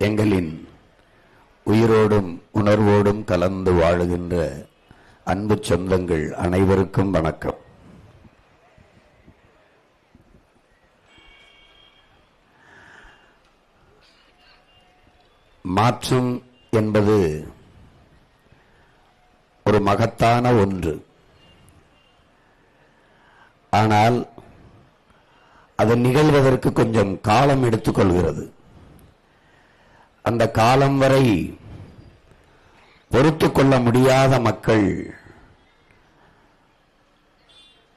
எங்களின் உயிரோடும் உணர்வோடும் கலந்து வாழுகின்ற அன்பு சொந்தங்கள் அனைவருக்கும் வணக்கம். மாற்றம் என்பது ஒரு மகத்தான ஒன்று. ஆனால் அது நிகழ்வதற்கு கொஞ்சம் காலம் எடுத்துக்கொள்கிறது. அந்த காலம் வரை பொறுத்து கொள்ள முடியாத மக்கள்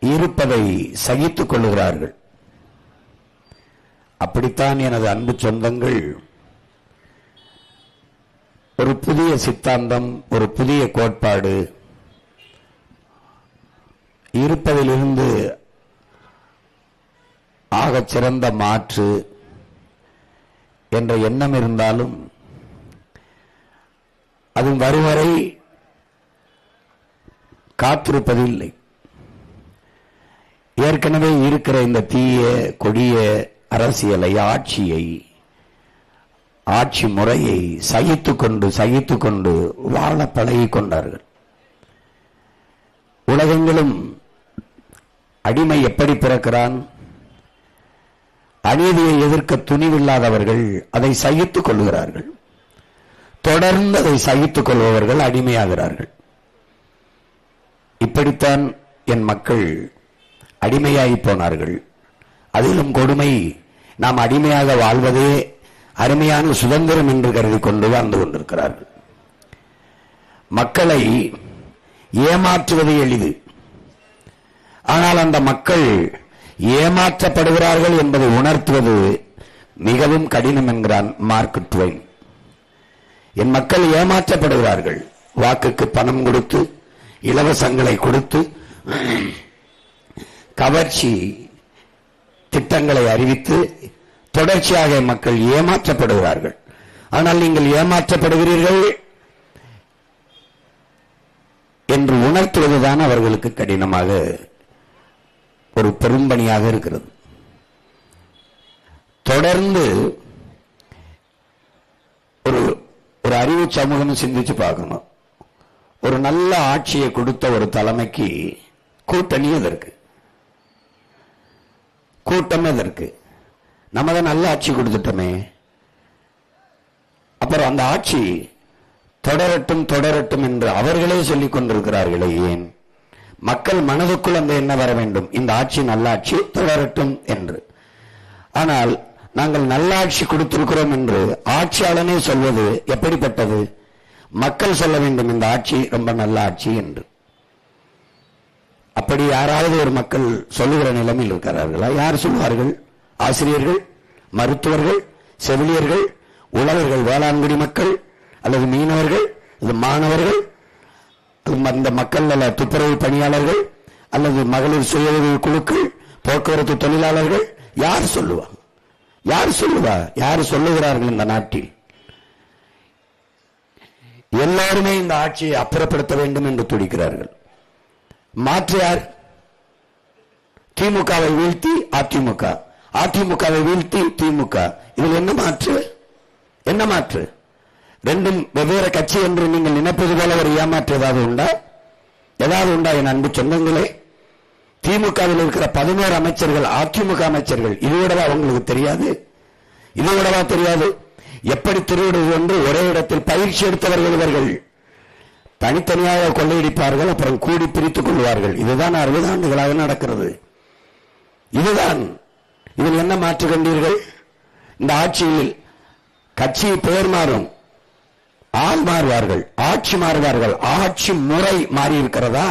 இருப்பதை சகித்துக் கொள்கிறார்கள். அப்படித்தான் எனது அன்பு சொந்தங்கள் ஒரு புதிய சித்தாந்தம், ஒரு புதிய கோட்பாடு இருப்பதிலிருந்து ஆகச் சிறந்த மாற்று என்ற எண்ணம் இருந்தாலும் அது வருவரை காத்திருப்பதில்லை. ஏற்கனவே இருக்கிற இந்த தீய கொடிய அரசியலை, ஆட்சி முறையை சகித்துக் கொண்டு வாழ பழகிக் கொண்டார்கள். உலகெங்கிலும் அடிமை எப்படி பிறக்கிறான்? அநீதியை எதிர்க்க துணிவில்லாதவர்கள் அதை சகித்துக் கொள்கிறார்கள். தொடர்ந்து அதை சகித்துக் கொள்பவர்கள் அடிமையாகிறார்கள். இப்படித்தான் என் மக்கள் அடிமையாகி போனார்கள். அதிலும் கொடுமை, நாம் அடிமையாக வாழ்வதே அருமையான சுதந்திரம் என்று கருதி கொண்டு வாழ்ந்து கொண்டிருக்கிறார்கள். மக்களை ஏமாற்றுவது எளிது. ஆனால் அந்த மக்கள் ஏமாற்றப்படுகிறார்கள் என்பதை உணர்த்துவது மிகவும் கடினம் என்கிறான் மார்க் ட்வைன். என் மக்கள் ஏமாற்றப்படுகிறார்கள். வாக்குக்கு பணம் கொடுத்து, இலவசங்களை கொடுத்து, கவர்ச்சி திட்டங்களை அறிவித்து தொடர்ச்சியாக மக்கள் ஏமாற்றப்படுகிறார்கள். ஆனால் நீங்கள் ஏமாற்றப்படுகிறீர்கள் என்று உணர்த்துவதுதான் அவர்களுக்கு கடினமாக ஒரு பெரும்பணியாக இருக்கிறது. தொடர்ந்து ஒரு அறிவு சமூகம் சிந்திச்சு பார்க்கணும். ஒரு நல்ல ஆட்சியை கொடுத்த ஒரு தலைமைக்கு கூட்டணி எதற்கு? கூட்டம் எதற்கு? நம்ம தான் நல்ல ஆட்சி கொடுத்துட்டோமே. அப்புறம் அந்த ஆட்சி தொடரட்டும் என்று அவர்களே சொல்லிக் கொண்டிருக்கிறார்களே, ஏன்? மக்கள் மனதுக்குள் அந்த எண்ணம் வர வேண்டும், இந்த ஆட்சி நல்ல ஆட்சி, தொடரட்டும் என்று. ஆனால் நாங்கள் நல்ல ஆட்சி கொடுத்திருக்கிறோம் என்று ஆட்சியாளனே சொல்வது எப்படிப்பட்டது? மக்கள் சொல்ல வேண்டும் இந்த ஆட்சி ரொம்ப நல்ல ஆட்சி என்று. அப்படி யாராவது ஒரு மக்கள் சொல்லுகிற நிலைமையில் இருக்கிறார்களா? யார் சொல்வார்கள்? ஆசிரியர்கள், மருத்துவர்கள், செவிலியர்கள், உழவர்கள், வேளாண்குடி மக்கள், அல்லது மீனவர்கள், மாணவர்கள், அந்த மக்கள் அல்ல துப்புரவு பணியாளர்கள், அல்லது மகளிர் சுய உதவி குழுக்கள், போக்குவரத்து தொழிலாளர்கள்? யார் சொல்லுவா? யார் சொல்லுகிறார்கள்? இந்த நாட்டில் எல்லாருமே இந்த ஆட்சியை அப்புறப்படுத்த வேண்டும் என்று துடிக்கிறார்கள். மாற்று யார்? திமுகவை வீழ்த்தி அதிமுக, அதிமுகவை வீழ்த்தி திமுக. இதில் என்ன மாற்று? ரெண்டும் வெவ்வேறு கட்சி என்று நீங்கள் நினைப்பது போல ஒரு ஏமாற்று ஏதாவது உண்டா? என் அன்பு சொந்தங்களே, திமுகவில் இருக்கிற 11 அமைச்சர்கள் அதிமுக அமைச்சர்கள். இதுவிடவா உங்களுக்கு தெரியாது? எப்படி திருடுவது என்று ஒரே இடத்தில் பயிற்சி எடுத்தவர்கள் இவர்கள். தனித்தனியாக கொள்ளையடிப்பார்கள், அப்புறம் கூடி பிரித்துக் கொள்வார்கள். இதுதான் 60 ஆண்டுகளாக நடக்கிறது. இதில் என்ன மாற்று கண்டீர்கள்? இந்த ஆட்சியில் கட்சி பெயர் மாறும், ஆள் மாறுவார்கள், ஆட்சி மாறுவார்கள். ஆட்சி முறை மாறி இருக்கிறதா?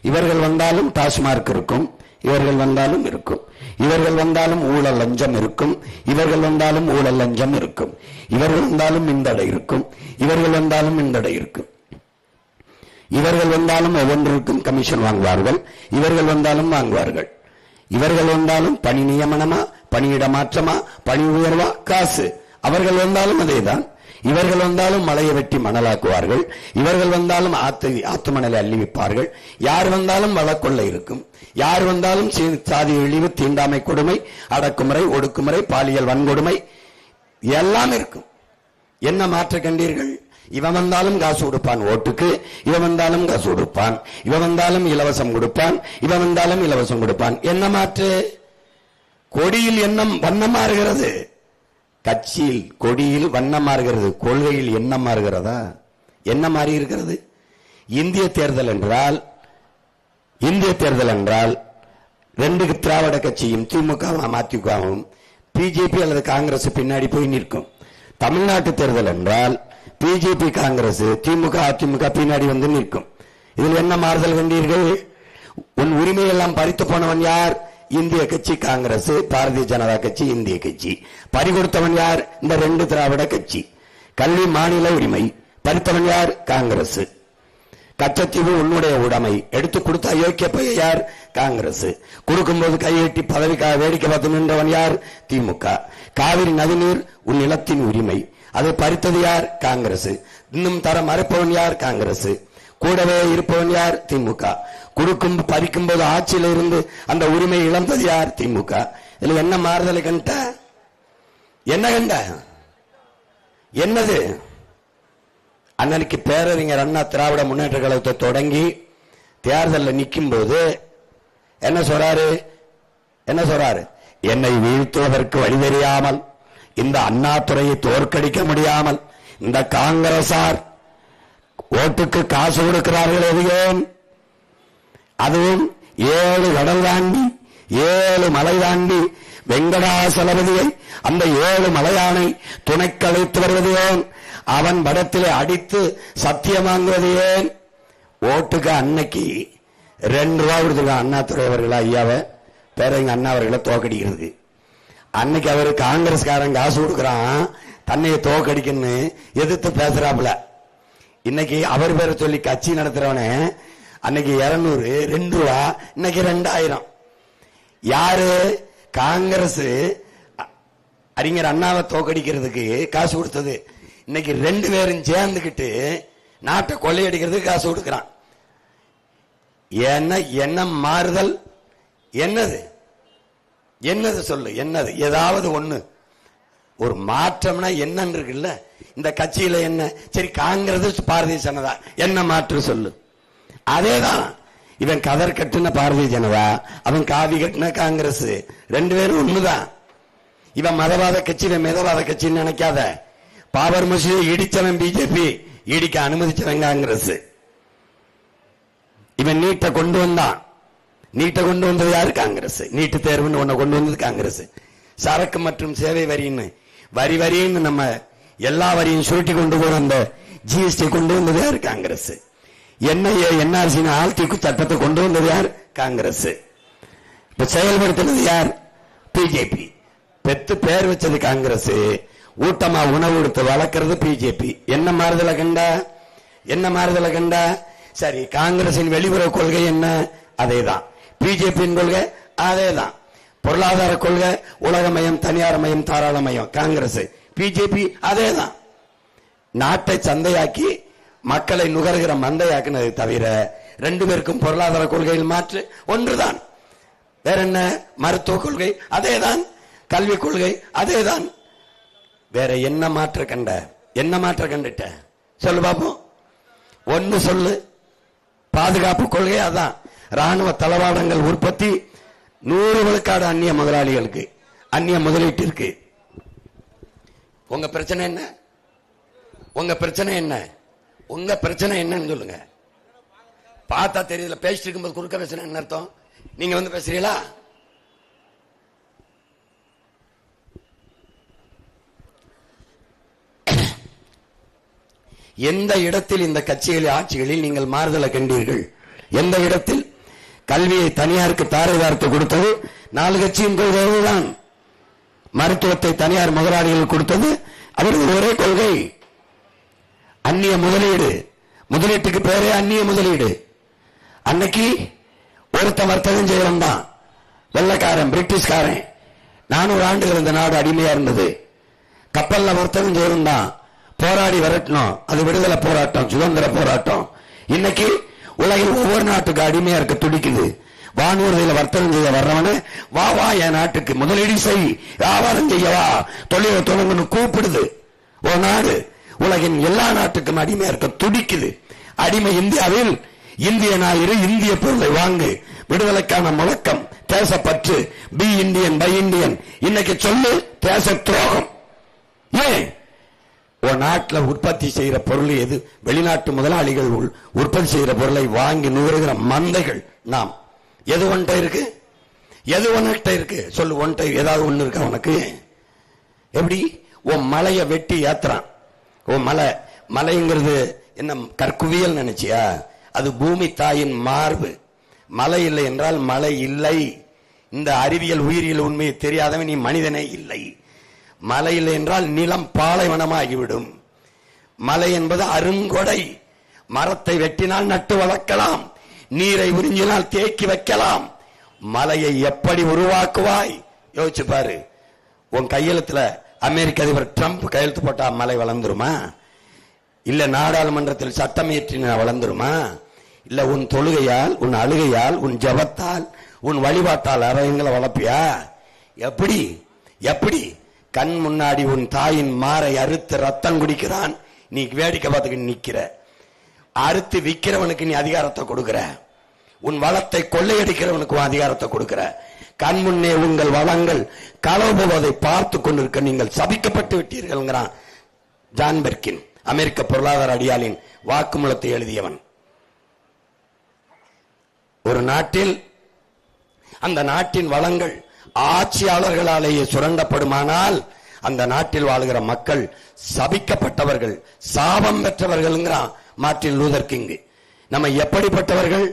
இவர்கள் வந்தாலும் டாஸ்மார்க் இருக்கும், இவர்கள் வந்தாலும் இருக்கும், இவர்கள் வந்தாலும் ஊழல் லஞ்சம் இருக்கும், இவர்கள் வந்தாலும் ஊழல் லஞ்சம் இருக்கும், இவர்கள் வந்தாலும் மின்தடை இருக்கும், இவர்கள் வந்தாலும் மின்தடை இருக்கும், இவர்கள் வந்தாலும் ஒவ்வொன்றிற்கும் கமிஷன் வாங்குவார்கள், இவர்கள் வந்தாலும் வாங்குவார்கள், இவர்கள் வந்தாலும் பணி நியமனமா, பணியிட மாற்றமா, பணி உயர்வா, காசு. அவர்கள் வந்தாலும் அதேதான். இவர்கள் வந்தாலும் மலையை வெட்டி மணலாக்குவார்கள், இவர்கள் வந்தாலும் ஆத்து மணலை அள்ளி வைப்பார்கள். யார் வந்தாலும் வழக்கொள்ளை இருக்கும், யார் வந்தாலும் சாதி இழிவு, தீண்டாமை கொடுமை, அடக்குமுறை, ஒடுக்குமுறை, பாலியல் வன்கொடுமை எல்லாம் இருக்கும். என்ன மாற்ற கண்டீர்கள்? இவன் வந்தாலும் காசு கொடுப்பான் ஓட்டுக்கு, இவன் வந்தாலும் காசு கொடுப்பான், இவன் வந்தாலும் இலவசம் கொடுப்பான், இவன் வந்தாலும் இலவசம் கொடுப்பான். என்ன மாற்று? கொடியில் எண்ணம் வண்ணம் மாறுகிறது, கட்சியில் கொடியில் வண்ணம் மாறுகிறது, கொள்கையில் எண்ணம் மாறுகிறதா? என்ன மாறி இருக்கிறது? இந்திய தேர்தல் என்றால் ரெண்டு திராவிட கட்சியும் திமுகவும் அதிமுகவும் பிஜேபி அல்லது காங்கிரஸ் பின்னாடி போய் நிற்கும். தமிழ்நாட்டு தேர்தல் என்றால் பிஜேபி காங்கிரஸ் திமுக அதிமுக பின்னாடி வந்து நிற்கும். இதில் என்ன மாறுதல் கண்டீர்கள்? உன் உரிமையெல்லாம் பறித்து போனவன் யார்? இந்திய கட்சி காங்கிரஸ், பாரதிய ஜனதா கட்சி இந்திய கட்சி. பறிகொடுத்தவன் யார்? இந்த ரெண்டு திராவிட கட்சி. கல்வி மாநில உரிமை பறித்தவன் யார்? காங்கிரஸ். கச்சத்தீவு உன்னுடைய உடைமை எடுத்து கொடுத்த அயோக்கிய பைய யார்? காங்கிரஸ். கொடுக்கும்போது கையெட்டி பதவிக்காக வேடிக்கை பார்த்து நின்றவன் யார்? திமுக. காவிரி நதிநீர் உன் நிலத்தின் உரிமை, அதை பறித்தது யார்? காங்கிரஸ். இன்னும் தர மறுப்பவன் யார்? காங்கிரஸ். கூடவே இருப்பவன் யார்? திமுக. கொடுக்கும் பறிக்கும் போது ஆட்சியில் இருந்து அந்த உரிமை இழந்தது யார்? திமுக. இதுல என்ன மாறுதலை கண்ட? என்ன கண்ட? என்னது? அன்னைக்கு பேரறிஞர் அண்ணா திராவிட முன்னேற்ற கழகத்தை தொடங்கி தேர்தலில் நிற்கும் போது என்ன சொல்றாரு? என்னை வீழ்த்துவதற்கு வழி தெரியாமல், இந்த அண்ணாதுரையை தோற்கடிக்க முடியாமல் இந்த காங்கிரசார் ஓட்டுக்கு காசு கொடுக்கிறார்கள். எது ஏன்? அதுவும் 7 கடல் தாண்டி 7 மலை தாண்டி வெங்கடாசலபதியை அந்த 7 மலையானை துணைக்கு அழைத்து வருவது ஏன்? அவன் படத்திலே அடித்து சத்தியம் வாங்குவது ஏன்? ஓட்டுக்கு அன்னைக்கு 2 ரூபா கொடுத்துருக்கான் அண்ணாதுரை அவர்கள் ஐயாவை, பேரறிஞர் அண்ணா அவர்களை தோக்கடிக்கிறது. அன்னைக்கு அவரு காங்கிரஸ்காரன் காசு கொடுக்கிறான் தன்னையை தோக்கடிக்கன்னு எதிர்த்து பேசுறாப்புல. இன்னைக்கு அவர் பேரை சொல்லி கட்சி நடத்துறவன அன்னைக்கு 200 2 ரூபா, இன்னைக்கு 2000. யாரு? காங்கிரஸ் அறிஞர் அண்ணாவை தோக்கடிக்கிறதுக்கு காசு கொடுத்தது. இன்னைக்கு 2 பேரும் சேர்ந்துகிட்டு நாட்டை கொள்ளையடிக்கிறதுக்கு காசு கொடுக்கிறான். என்ன மாறுதல்? என்னது சொல்லு? என்னது? ஏதாவது ஒண்ணு ஒரு மாற்றம்னா என்னன்னு இருக்குல்ல இந்த கட்சியில. என்ன சரி, காங்கிரஸ் பாரதிய ஜனதா என்ன மாற்று சொல்லு? அதேதான். இவன் கதர் கட்டுன பாரதிய ஜனதா, அவன் காவி கட்டின காங்கிரஸ், 2 பேரும் ஒண்ணுதான். இவன் மதவாத கட்சி, இவன் மிதவாத கட்சின்னு நினைக்காத. பாபர் மசூதியை இடிச்சவன் பிஜேபி, இடிக்க அனுமதிச்சவன் காங்கிரஸ். இவன் நீட்டை கொண்டு வந்தான். நீட்டை கொண்டு வந்தது யாரு? காங்கிரஸ். நீட்டு தேர்வுன்னு ஒண்ணு கொண்டு வந்தது காங்கிரஸ். சரக்கு மற்றும் சேவை வரின்னு வரின்னு நம்ம எல்லா வரியும் சுருட்டி கொண்டு போற அந்த ஜிஎஸ்டி கொண்டு வந்தது யாரு? காங்கிரஸ். என்ஆர்சி ஆழ்த்தி சட்டத்தை கொண்டு வந்தது யார்? காங்கிரஸ். இப்ப செயல்படுத்தினது யார்? பிஜேபி. பெத்து பேர் வச்சது காங்கிரஸ், ஊட்டமா உணவு கொடுத்து வளர்க்கிறது பிஜேபி. என்ன மாறுதல கண்டா? சரி, காங்கிரசின் வெளியுறவு கொள்கை என்ன? அதேதான். பிஜேபியின் கொள்கை அதேதான். பொருளாதார கொள்கை உலகமயம், தனியார்மயம், தாராளமயம் காங்கிரஸ். பிஜேபி அதேதான். நாட்டை சந்தையாக்கி மக்களை நுகர்கிற மந்தையாக்குனதை தவிர 2 பேருக்கும் பொருளாதார கொள்கையில் மாற்று ஒன்றுதான். வேற என்ன? மருத்துவ கொள்கை அதேதான், கல்வி கொள்கை அதேதான். வேற என்ன மாற்ற கண்டுட்ட சொல்லு பாப்போம். ஒன்னு சொல்லு. பாதுகாப்பு கொள்கை அதான். ராணுவ தளவாடங்கள் உற்பத்தி 100 விழுக்காடு அந்நிய முதலாளிகளுக்கு, அந்நிய முதலீட்டிற்கு. உங்க பிரச்சனை என்ன? உங்க பிரச்சனை என்னன்னு சொல்லுங்க. பார்த்தா தெரியல, பேசிட்டு இருக்கும்போது குறுக்க பேசுறேன் என்ன அர்த்தம்? நீங்க வந்து பேசுறீங்களா? எந்த இடத்தில் இந்த கட்சிகளில் ஆட்சிகளில் நீங்கள் மாறுதலை கண்டீர்கள்? எந்த இடத்தில்? கல்வியை தனியாருக்கு தாரை வார்த்து கொடுத்தது 4 கட்சியின் கொள்கைதான். மருத்துவத்தை தனியார் முதலாளிகள் கொடுத்தது அவர்கள் ஒரே கொள்கை. அந்நிய முதலீட்டுக்கு பேரே அந்நிய முதலீடு. அன்னைக்கு ஒருத்த வர்த்தகம் செய்ய வந்தான், வெள்ளக்காரன், பிரிட்டிஷ்காரன். 400 ஆண்டுகள் இந்த நாடு அடிமையா இருந்தது. கப்பல்ல வர்த்தகம் செய்ய வந்தான், போராடி விரட்டணும். அது விடுதலை போராட்டம், சுதந்திர போராட்டம். இன்னைக்கு உலகில் ஒவ்வொரு நாட்டுக்கு அடிமையா இருக்க துடிக்குது. வானூர்தியில வர்த்தகம் செய்ய வர்றவன வா என் நாட்டுக்கு முதலீடு செய், வியாபாரம் செய்யவா, தொழிலை தொடங்கணும் கூப்பிடுது. ஒரு நாடு உலகின் எல்லா நாட்டுக்கும் அடிமையா இருக்க துடிக்குது. அடிமை இந்தியாவில் இந்திய ஞாயிறு, இந்திய பொருளை வாங்கு, விடுதலைக்கான முழக்கம், தேசப்பற்று, பி இந்தியன் பை இந்தியன். இன்னைக்கு சொல்லு தேச துரோகம். ஏன் ஒரு நாட்டில் உற்பத்தி செய்யற பொருள் எது? வெளிநாட்டு முதலாளிகள் உற்பத்தி செய்யற பொருளை வாங்கி நுகருகிற மந்தைகள் நாம். எது ஒன்றை இருக்கு? எது ஒன்கிட்ட இருக்கு? சொல்லு, ஒன்றை ஏதாவது ஒண்ணு இருக்கா உனக்கு? எப்படி உன் மலையை வெட்டி ஏத்துறான். உன் மலைங்கிறது என்ன கற்குவியல் நினைச்சியா? அது பூமி தாயின் மார்பு. மலை இல்லை என்றால் மழை இல்லை. இந்த அறிவியல் உயிரியல் உண்மையை தெரியாதவன் நீ மனிதனே இல்லை. மலை இல்லை என்றால் நிலம் பாலைவனமாகிவிடும். மலை என்பது அருங்கொடை. மரத்தை வெட்டினால் நட்டு வளர்க்கலாம், நீரை உறிஞ்சினால் தேக்கி வைக்கலாம். மலையை எப்படி உருவாக்குவாய் யோசிச்சு பாரு. உன் கையெழுத்துல அமெரிக்க அதிபர் ட்ரம்ப் கையெழுத்து போட்டா மலை வளர்ந்துருமா? இல்ல நாடாளுமன்றத்தில் சட்டம் இயற்றினா வளர்ந்துருமா? இல்ல உன் தொழுகையால், உன் அழுகையால், உன் ஜபத்தால், உன் வழிபாட்டால் அரங்கங்களை வளர்ப்பியா? எப்படி எப்படி கண் முன்னாடி உன் தாயின் மாரை அறுத்து ரத்தம் குடிக்கிறான், நீ வேடிக்கை பார்த்துக்கிட்டு நிக்கிற. அறுத்து விக்கிறவனுக்கு நீ அதிகாரத்தை கொடுக்கிற. உன் வளத்தை கொள்ளையடிக்கிறவனுக்கு அதிகாரத்தை கொடுக்கிற. கண் முன்னே உங்கள் வளங்கள் களவு போவதை பார்த்து கொண்டிருக்க நீங்கள் சபிக்கப்பட்டு விட்டீர்கள். ஜான் பெர்கின், அமெரிக்க பொருளாதார அடியாளின் வாக்குமூலத்தை எழுதியவன். ஒரு நாட்டில் அந்த நாட்டின் வளங்கள் ஆட்சியாளர்களாலேயே சுரண்டப்படுமானால் அந்த நாட்டில் வாழுகிற மக்கள் சபிக்கப்பட்டவர்கள், சாபம் பெற்றவர்கள். Martin Luther king. நம்ம எப்படிப்பட்டவர்கள்?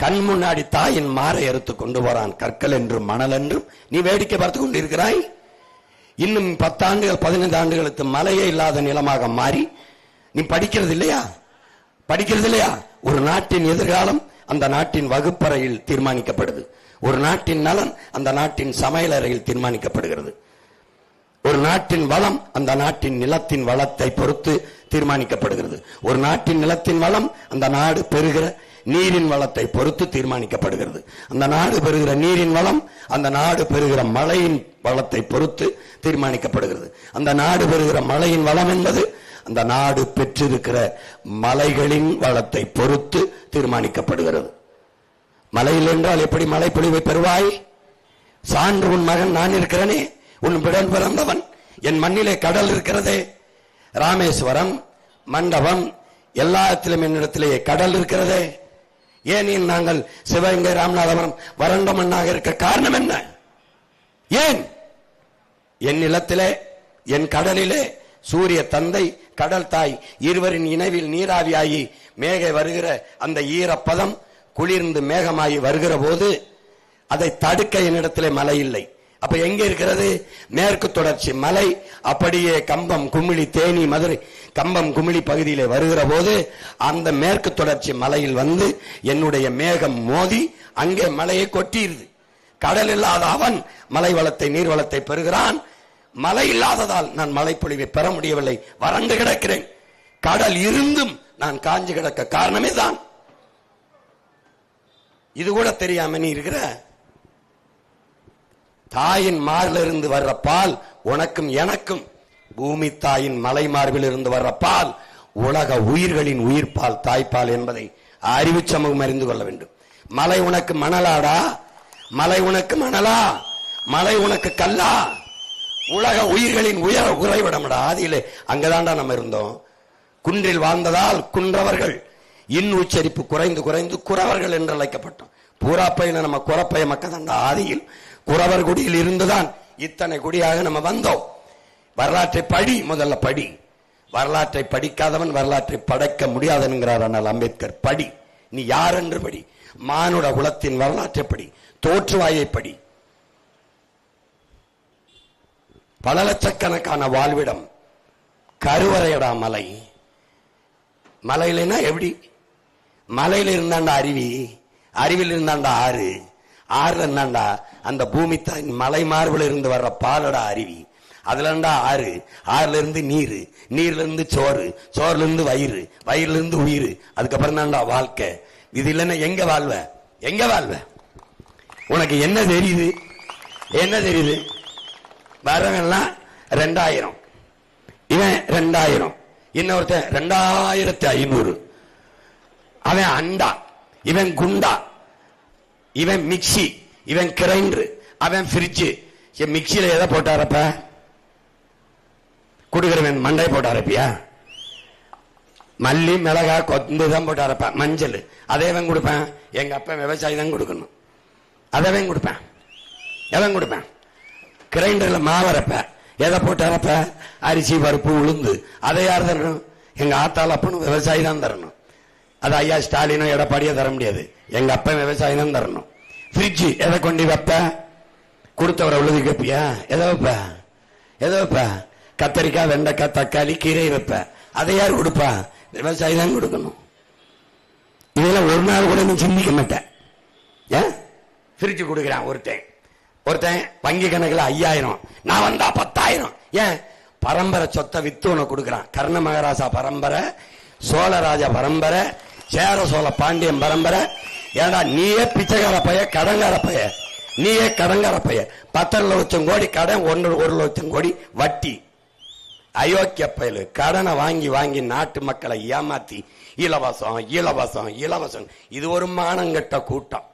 கண் முன்னாடி தாயின் மாறை அறுத்து கொண்டு போறான், கற்கள் என்றும் மணல் என்றும் நீ வேடிக்கை பார்த்து கொண்டிருக்கிறாய். இன்னும் 10 ஆண்டுகள் 15 ஆண்டுகளுக்கு மலையே இல்லாத நிலமாக மாறி நீ படிக்கிறது இல்லையா? படிக்கிறது இல்லையா? ஒரு நாட்டின் எதிர்காலம் அந்த நாட்டின் வகுப்பறையில் தீர்மானிக்கப்படுது. ஒரு நாட்டின் நலன் அந்த நாட்டின் சமையலறையில் தீர்மானிக்கப்படுகிறது. ஒரு நாட்டின் வளம் அந்த நாட்டின் நிலத்தின் வளத்தை பொறுத்து தீர்மானிக்கப்படுகிறது. ஒரு நாட்டின் நிலத்தின் வளம் அந்த நாடு பெறுகிற நீரின் வளத்தை பொறுத்து தீர்மானிக்கப்படுகிறது. அந்த நாடு பெறுகிற நீரின் வளம் அந்த நாடு பெறுகிற மழையின் வளத்தை பொறுத்து தீர்மானிக்கப்படுகிறது. அந்த நாடு பெறுகிற மழையின் வளம் என்பது அந்த நாடு பெற்றிருக்கிற மலைகளின் வளத்தை பொறுத்து தீர்மானிக்கப்படுகிறது. மலையில் என்றால் எப்படி மழை பொழிவை பெறுவாய்? சான்று உன் மகன் நான் இருக்கிறனே, உன் பிடன் பிறந்தவன். என் மண்ணிலே கடல் இருக்கிறதே. ராமேஸ்வரம், மண்டபம் எல்லாத்திலும் என்னிடத்திலேயே கடல் இருக்கிறதே. ஏன் நாங்கள் சிவகங்கை ராமநாதபுரம் வறண்ட மண்ணாக இருக்க காரணம் என்ன? ஏன் என் நிலத்திலே, என் கடலிலே சூரிய தந்தை கடல் தாய் இருவரின் இணைவில் நீராவியாகி மேக வருகிற அந்த ஈரப்பதம் குளிர்ந்து மேகமாகி வருகிற போது அதை தடுக்க என்னிடத்திலே மழை இல்லை. அப்ப எங்க இருக்கிறது? மேற்கு தொடர்ச்சி மலை அப்படியே கம்பம், குமிழி, தேனி, மதுரை, கம்பம், குமிழி பகுதியிலே வருகிற போது அந்த மேற்கு தொடர்ச்சி மலையில் வந்து என்னுடைய மேகம் மோதி அங்கே மலையை கொட்டியிருது. கடல் இல்லாத அவன் மலை வளத்தை, நீர் வளத்தை பெறுகிறான். மழை இல்லாததால் நான் மழை பொழிவை பெற முடியவில்லை, வறண்டு கிடக்கிறேன். கடல் இருந்தும் நான் காஞ்சு கிடக்க காரணமே தான். இது கூட தெரியாம நீ இருக்கிற. தாயின் மார்பிலிருந்து வர்ற பால் உனக்கும் எனக்கும், பூமி தாயின் மலை மார்பில் இருந்து வர்ற பால் உலக உயிர்களின் உயிர்ப்பால், தாய்ப்பால் என்பதை அறிவு சமூகம் அறிந்து கொள்ள வேண்டும். மலை உனக்கு மணலாடா? மலை உனக்கு மணலா? மலை உனக்கு கல்லா? உலக உயிர்களின் உறைவிடம்டா. ஆதியிலே அங்கதான்டா நம்ம இருந்தோம். குன்றில் வாழ்ந்ததால் குன்றவர்கள், இன் உச்சரிப்பு குறைந்து குறைந்து குறவர்கள் என்று அழைக்கப்பட்டோம். பூராப்பையில நம்ம குறப்பைய மக்கள் ஆதியில் குறவர் குடியில் இருந்துதான் இத்தனை குடியாக நம்ம வந்தோம். வரலாற்றை படி, முதல்ல படி. வரலாற்றை படிக்காதவன் வரலாற்றை படைக்க முடியாது என்கிறார் அண்ணல் அம்பேத்கர். படி, நீ யார் என்று படி. மானுட குலத்தின் வரலாற்றை படி, தோற்றுவாயை படி. பல லட்சக்கணக்கான வாழ்விடம் கருவறையடா மலை. மலையிலனா எப்படி? மலையில இருந்தாண்டா அருவி, அருவியில் இருந்தாண்டா ஆறு, ஆறுல இருந்தாண்டா அந்த பூமி தாயின் மலை மார்பில் இருந்து வர்ற பாலடா அருவி. அதுல இருந்தா ஆறு, ஆறுல இருந்து நீர், நீர்ல இருந்து சோறு, சோறுல இருந்து வயிறு, வயிறுல இருந்து உயிர், அதுக்கப்புறம் தான்டா வாழ்க்கை. இது இல்லைன்னா எங்க வாழ்வ? எங்க வாழ்வ? உனக்கு என்ன தெரியுது? என்ன தெரியுது? வரவெல்லாம் 2000, இவன் 2000, இன்னொருத்தன் 2500. அவன் அண்டா, இவன் குண்டா, இவன் மிக்சி, இவன் கிரைண்டர், அவன் ஃப்ரிட்ஜ். மிக்சியில எதை போட்டாரப்ப? குடுக்கிறவன் மண்டை போட்டாரப்பியா? மல்லி மிளகா கொந்து தான் போட்டாரப்ப. மஞ்சள் அதேவன் கொடுப்பேன். எங்க அப்பா விவசாயி தான் கொடுக்கணும். அதவன் கொடுப்பேன். எவன் கொடுப்பேன்? கிரைண்டர்ல மாவரப்ப எதை போட்டாரப்ப? அரிசி பருப்பு உளுந்து. அதை யார் தரணும்? எங்க ஆத்தாள் அப்பனும் விவசாயி தான் தரணும். அது ஐயா ஸ்டாலினோ எடப்பாடியோ தர முடியாது. எங்க அப்பா விவசாயி தான் தரணும். ஃப்ரிட்ஜ் எதை கொண்டு வைப்ப? கொடுத்தவரை உள்ளது கேப்பியா? எதை வைப்ப? எதை வைப்ப? கத்தரிக்காய், வெண்டைக்காய், தக்காளி, கீரை வைப்ப. அதை யார் கொடுப்பா? விவசாயி தான் கொடுக்கணும். இதெல்லாம் ஒரு நாள் கூட நீ சிந்திக்க மாட்டேன். ஏன் ஃப்ரிட்ஜ் கொடுக்குறான் ஒருத்தன் வங்கி கணக்குல 5000, நான் வந்தா 10,000. ஏன்? பரம்பரை சொத்தை வித்து உனக்கு கொடுக்குறான். கர்ண மகாராஜா பரம்பரை, சோழராஜா பரம்பரை, சேர சோழ பாண்டியன் பரம்பரை. ஏடா நீயே பிச்சைக்கார பைய, கடங்கார பைய, நீயே கடங்கார பைய. 10 லட்சம் கோடி கடன், 1 லட்சம் கோடி வட்டி. அயோக்கிய பயலு கடனை வாங்கி வாங்கி நாட்டு மக்களை ஏமாத்தி இலவசம் இலவசம் இலவசம். இது ஒரு மானங்கட்ட கூட்டம்.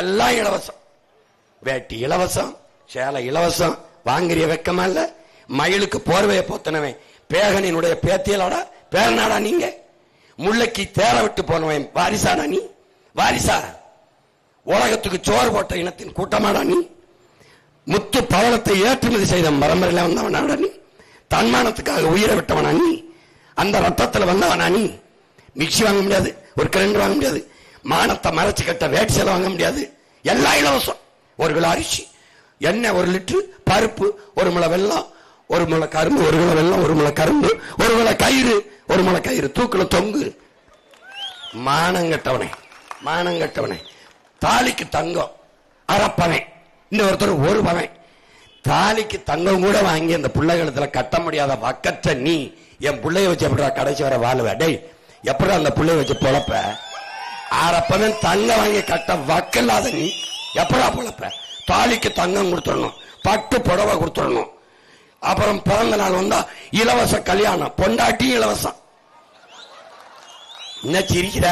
எல்லாம் இலவசம். வேட்டி இலவசம், சேலை இலவசம். வாங்குறிய வெக்கமா இல்ல? மயிலுக்கு போர்வையை போத்தனவன் பேகனினுடைய பேத்தியலோட பேரனாடா நீங்க? முல்லைக்கு தேர விட்டு போனவன் வாரிசாடா நீ? வாரிசா? உலகத்துக்கு சோறு போட்ட இனத்தின் கூட்டமாடா நீ? முத்து பவளத்தை ஏற்றுமதி செய்த பரம்பரையில வந்தவனாடா நீ? தன்மானத்துக்காக உயிரை விட்டவனா நீ? அந்த ரத்தத்துல வந்தவனா நீ? மிக்சி வாங்க முடியாது, ஒரு கிரைண்டர் வாங்க முடியாது, மானத்தை மறைச்சு கட்ட வேட்டி சேலை வாங்க முடியாது. எல்லாம் இலவசம். 1 கிலோ அரிசி, எண்ணெய் 1 லிட்டர், பருப்பு, 1 முளை வெல்லம், 1 முளை கரும்பு, 1 கிலோ வெல்லம், 1 முளை கரும்பு, 1 முளை கயிறு, 1 முளை கயிறு தூக்குல தொங்கு. மானங்கட்டவனே, மானங்கட்டவனே. தாலிக்கு தங்கம் அரப்பவன், இன்னொருத்தர் 1 பவன். தாலிக்கு தங்கம் கூட வாங்கி அந்த பிள்ளைகளத்துல கட்ட முடியாத வக்கற்ற நீ என் பிள்ளைய வச்சு எப்படா கடைசி வர வாழுவ? டேய், எப்படா அந்த பிள்ளைய வச்சு பொழப்ப? அரப்பவன் தங்கம் வாங்கி கட்ட வக்கல்லாத நீ எப்படா பொழப்ப? தாலிக்கு தங்கம் கொடுத்துடணும், பட்டு புடவை கொடுத்துடணும். அப்புறம் பிறந்த நாள் வந்தா இலவச கல்யாணம், பொண்டாட்டியும் இலவசம். என்ன சிரிக்கிற?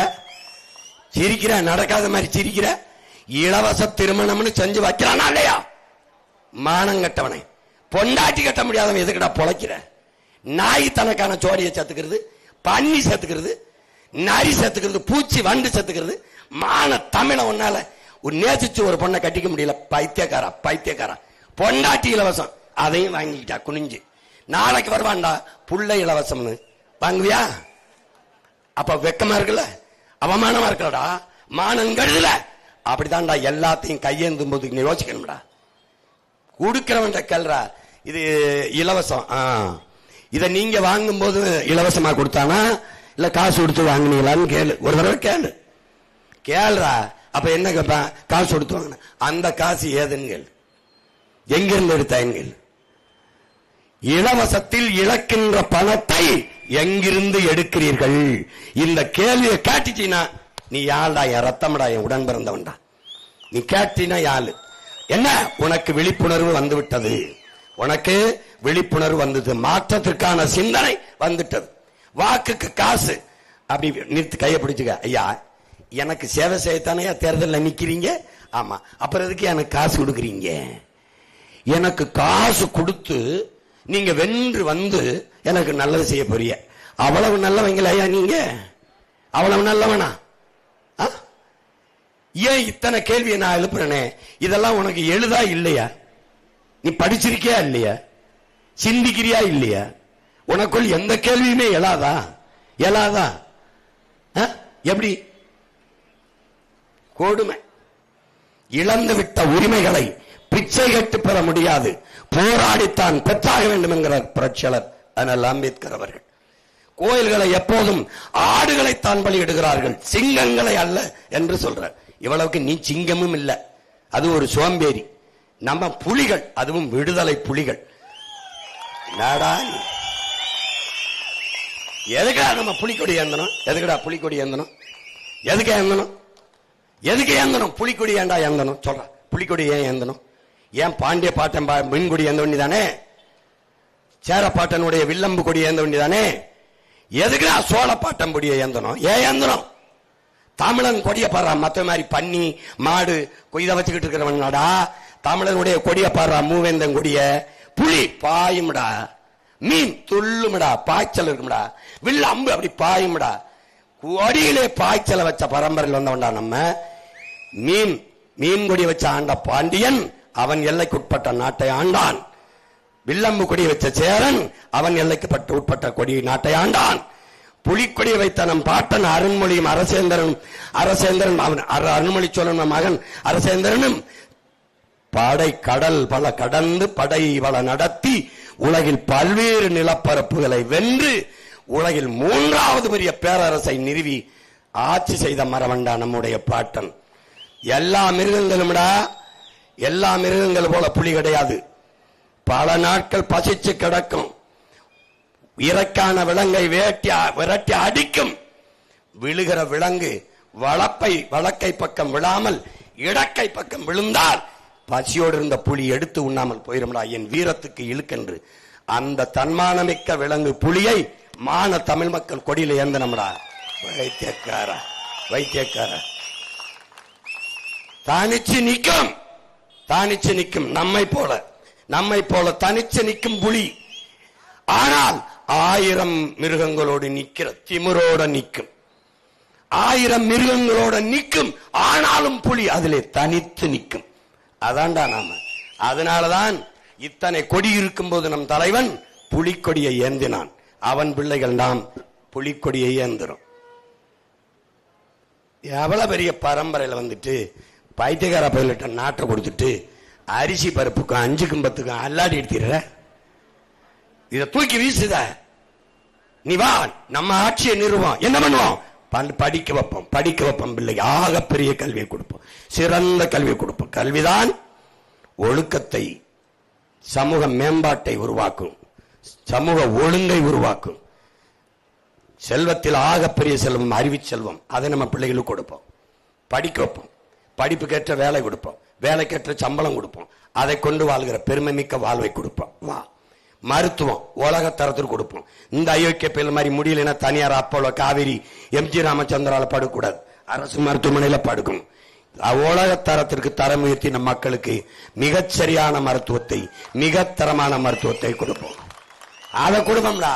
சிரிக்கிற? நடக்காத மாதிரி சிரிக்கிற? இலவச திருமணம்னு செஞ்சு வைக்கிறானா இல்லையா? மானங்கட்டவனை. பொண்டாட்டி கட்ட முடியாதவன் எதுக்கடா பொழைக்கிற? நாய் தனக்கான சோடியை சேர்த்துக்கிறது, பன்னி சேர்த்துக்கிறது, நரி சேர்த்துக்கிறது, பூச்சி வண்டு சேர்த்துக்கிறது. மான தமிழ ஒன்னால நேசிச்சு ஒரு பொண்ணை கட்டிக்க முடியல. பைத்தியக்காரா பைத்தியக்காரா. பொண்டாட்டி இலவசம், அதையும் வாங்கிக்கிட்டா குனிஞ்சு. நாளைக்கு வருவான்டா புள்ள இலவசம்னு, வாங்குவியா? அப்ப வெக்கமா இருக்குல்ல, அவமானமா இருக்கலடா, மானம் கருதுல. அப்படித்தான்டா எல்லாத்தையும் கையேந்தும் போது நீ யோசிக்கணும்டா. கொடுக்கிறவன் கேள்றா, இது இலவசம். இத நீங்க வாங்கும் போது இலவசமா கொடுத்தானா இல்ல காசு கொடுத்து வாங்கினீங்களான்னு கேளு. ஒரு தடவை கேளு, கேள்றா. அப்ப என்ன கேட்பான்? காசு கொடுத்து வாங்கின. அந்த காசு ஏதுன்னு கேளு. எங்கிருந்து எடுத்தாங்க? இலவசத்தில் இழக்கின்ற பணத்தை எங்கிருந்து எடுக்கிறீர்கள்? இந்த கேள்வியை கேட்டுட்டீனா நீ யாழ்டா? என் ரத்தம்டா, என் உடன் பிறந்தவன்டா. நீ கேட்டீனா யாழு. என்ன? உனக்கு விழிப்புணர்வு வந்து விட்டது. உனக்கு விழிப்புணர்வு வந்தது, மாற்றத்திற்கான சிந்தனை வந்துட்டது. வாக்குக்கு காசு அப்படி நிறுத்தி கையை பிடிச்சுக்க. ஐயா, எனக்கு சேவை செய்யத்தானே தேர்தலில் நிக்கிறீங்க. ஆமா, அப்புறம் எதுக்கு எனக்கு காசு கொடுக்குறீங்க? எனக்கு காசு கொடுத்து நீங்க வென்று வந்து எனக்கு நல்லது செய்ய போறீங்க. அவ்வளவு நல்லவங்களா ஐயா நீங்க? அவ்வளவு நல்லவனா? ஏன் இத்தனை கேள்வியை நான் எழுப்புறேனே? இதெல்லாம் உனக்கு எழுதா இல்லையா? நீ படிச்சிருக்கியா இல்லையா? சிந்திக்கிறியா இல்லையா? உனக்குள் எந்த கேள்வியுமே எழாதா? எழாதா? எப்படி? கொடுமை. இழந்து விட்ட உரிமைகளை பிச்சை கட்டு பெற முடியாது, போராடித்தான் பெற்றாக வேண்டும் என்கிறார் புரட்சியாளர் அண்ணல் அம்பேத்கர் அவர்கள். கோயில்களை எப்போதும் ஆடுகளைத்தான் பலியிடுகிறார்கள், சிங்கங்களை அல்ல என்று சொல்றார். இவ்வளவுக்கு நீ சிங்கமும் இல்ல, அது ஒரு சோம்பேறி. நம்ம புலிகள், அதுவும் விடுதலை புலிகள். எதுக்கடா நம்ம புலிக்கொடி ஏந்தணும்? எதுக்கடா புலிக்கொடி ஏந்தணும்? எதுக்கு ஏந்தணும்? எதுக்கு ஏந்தணும்? புலிக்கொடி ஏண்டா ஏந்தணும்? சொல்ற. புலிக்கொடி ஏன் ஏந்தணும்? ஏன் பாண்டிய பாட்டன் மீன்கொடி ஏந்த வேண்டியதானே? சேர பாட்டனுடைய வில்லம்பு கொடி ஏந்த வேண்டியதானே? எதுக்குடா சோழ பாட்டம் புடிய ஏந்தனம்? ஏன் ஏந்தனம்? தமிழன் கொடிய பாடுறா. மத்த மாதிரி பன்னி மாடு இதை வச்சுக்கிட்டு இருக்கிறவங்கடா. தமிழனுடைய கொடிய பாடுறா. மூவேந்தன் கொடிய. புலி பாயும்டா, மீன் துள்ளும்டா, பாய்ச்சல் இருக்கும்டா, வில்ல அம்பு அப்படி பாயும்டா. கொடியிலே பாய்ச்சலை வச்ச பரம்பரையில் வந்தவன்டா நம்ம. மீன் கொடி வச்ச ஆண்ட பாண்டியன் அவன் எல்லைக்குட்பட்ட நாட்டை ஆண்டான். வில்லம்பு கொடி வச்ச சேரன் அவன் எல்லைக்கு உட்பட்ட கொடி நாட்டை ஆண்டான். புலிக்கொடி வைத்த நம் பாட்டன் அருண்மொழியும் அரசேந்திரன் அவன் அருண்மொழி சோழன் மகன் அரசேந்திரனும் படை கடல் பல கடந்து படை பல நடத்தி உலகில் பல்வேறு நிலப்பரப்புகளை வென்று உலகில் 3வது பெரிய பேரரசை நிறுவி ஆட்சி செய்த மரவண்டா நம்முடைய பாட்டன். எல்லா மிருகங்களும்டா, எல்லா மிருகங்கள் போல புலி கிடையாது. பல நாட்கள் பசிச்சு கிடக்கும். இறக்கான விலங்கை விரட்டி அடிக்கும். விழுகிற விலங்கு வழக்கை பக்கம் விழாமல் இடக்கை பக்கம் விழுந்தால் பசியோடு இருந்த புலி எடுத்து உண்ணாமல் போயிரும்டா. என் வீரத்துக்கு இழுக்கென்று அந்த தன்மானமிக்க விலங்கு புலியை மான தமிழ் மக்கள் கொடியில ஏந்தனம்டா. வைத்தியக்கார தனிச்சு நிற்கும். நம்மை போல தனிச்சு நிற்கும் புலி. ஆனால் 1000 மிருகங்களோடு நிற்கிற திமிரோட நிற்கும். 1000 மிருகங்களோட நிற்கும். ஆனாலும் புலி அதிலே தனித்து நிற்கும். அதான்டா நாம. அதனாலதான் இத்தனை கொடி இருக்கும் போது நம் தலைவன் புலிக்கொடியை ஏந்தினான். அவன் பிள்ளைகள் நாம் புலிக்கொடியை ஏந்திரும். எவ்வளவு பெரிய பரம்பரையில வந்துட்டு பைத்தியக்கார பயிலிட்ட நாட்டை கொடுத்துட்டு அரிசி பருப்புக்கும் 5க்கும் 10க்கும் அல்லாடி எடுத்துற. இத தூக்கி வீசுத. நீ வா, நம்ம ஆட்சியை நிறுவோம். என்ன பண்ணுவோம்? படிக்க வைப்போம். பிள்ளை ஆகப்பெரிய கல்வியை கொடுப்போம். சிறந்த கல்வியை கொடுப்போம். கல்விதான் ஒழுக்கத்தை, சமூக மேம்பாட்டை உருவாக்கும், சமூக ஒழுங்கை உருவாக்கும். செல்வத்தில் ஆகப்பெரிய செல்வம் அறிவு செல்வம். அதை நம்ம பிள்ளைகளுக்கு கொடுப்போம். படிக்க வைப்போம். படிப்புக்கேற்ற வேலை கொடுப்போம். வேலைக்கேற்ற சம்பளம் கொடுப்போம். அதை கொண்டு வாழ்கிற பெருமை மிக்க வாழ்வை கொடுப்போம். வா. மருத்துவம் உலக தரத்திற்கு கொடுப்போம். இந்த அயோக்கிய பேர் மாதிரி முடியலன்னா தனியார் அப்போலோ காவேரி எம்ஜி ராமச்சந்திரால படுக்கூடாது. அரசு மருத்துவமனையில படுக்கணும். உலக தரத்திற்கு தரம் உயர்த்தி நம் மக்களுக்கு மிகச்சரியான மருத்துவத்தை, மிக தரமான மருத்துவத்தை கொடுப்போம். அதை கொடுப்போம்டா.